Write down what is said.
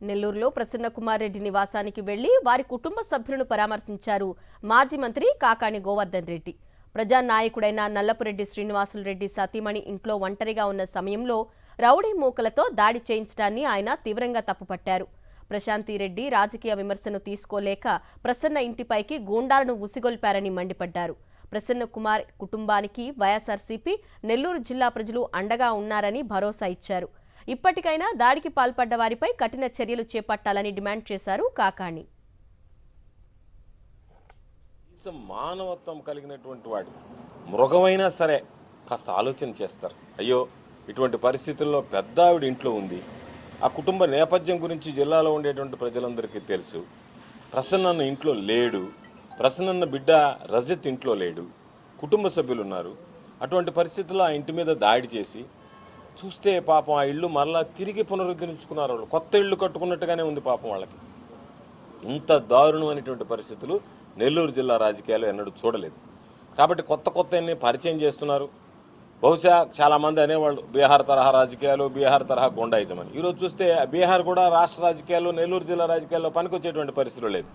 నెల్లూరులో ప్రసన్నకుమార్ రెడ్డి నివాసానికి వెళ్లి వారి కుటుంబ సభ్యులను పరామర్శించారు మాజీ మంత్రి కాకాణి గోవర్ధన్ రెడ్డి. ప్రజానాయకుడైన నల్లపురెడ్డి శ్రీనివాసులరెడ్డి సతీమణి ఇంట్లో ఒంటరిగా ఉన్న సమయంలో రౌడీ మూకలతో దాడి చేయించడాన్ని ఆయన తీవ్రంగా తప్పుపట్టారు. ప్రశాంతిరెడ్డి రాజకీయ విమర్శను తీసుకోలేక ప్రసన్న ఇంటిపైకి గూండాలను ఉసిగొల్పారని మండిపడ్డారు. ప్రసన్నకుమార్ కుటుంబానికి వైఎస్ఆర్సీపీ నెల్లూరు జిల్లా ప్రజలు అండగా ఉన్నారని భరోసా ఇచ్చారు. ఇప్పటికైనా దాడికి పాల్పడ్డ వారిపై కఠిన చర్యలు చేపట్టాలని డిమాండ్ చేశారు కాకాణి. మానవత్వం కలిగినటువంటి వాడు మృగమైనా సరే కాస్త ఆలోచన చేస్తారు. అయ్యో, ఇటువంటి పరిస్థితుల్లో పెద్ద ఆవిడ ఇంట్లో ఉంది. ఆ కుటుంబ నేపథ్యం గురించి జిల్లాలో ఉండేటువంటి ప్రజలందరికీ తెలుసు. ప్రసన్న ఇంట్లో లేడు, ప్రసన్న బిడ్డ రజత్ ఇంట్లో లేడు, కుటుంబ సభ్యులు ఉన్నారు. అటువంటి పరిస్థితుల్లో ఆ ఇంటి మీద దాడి చేసి చూస్తే పాపం ఆ ఇల్లు మరలా తిరిగి పునరుద్ధరించుకున్నారు. వాళ్ళు కొత్త ఇల్లు కట్టుకున్నట్టుగానే ఉంది పాపం వాళ్ళకి. ఇంత దారుణమైనటువంటి పరిస్థితులు నెల్లూరు జిల్లా రాజకీయాలు ఎన్నడూ చూడలేదు. కాబట్టి కొత్త పరిచయం చేస్తున్నారు. బహుశా చాలామంది అనేవాళ్ళు బీహార్ తరహా రాజకీయాలు, బీహార్ తరహా గుండాయిజం అని. ఈరోజు చూస్తే బీహార్ కూడా రాష్ట్ర రాజకీయాల్లో నెల్లూరు జిల్లా రాజకీయాల్లో పనికొచ్చేటువంటి పరిస్థితులు లేదు.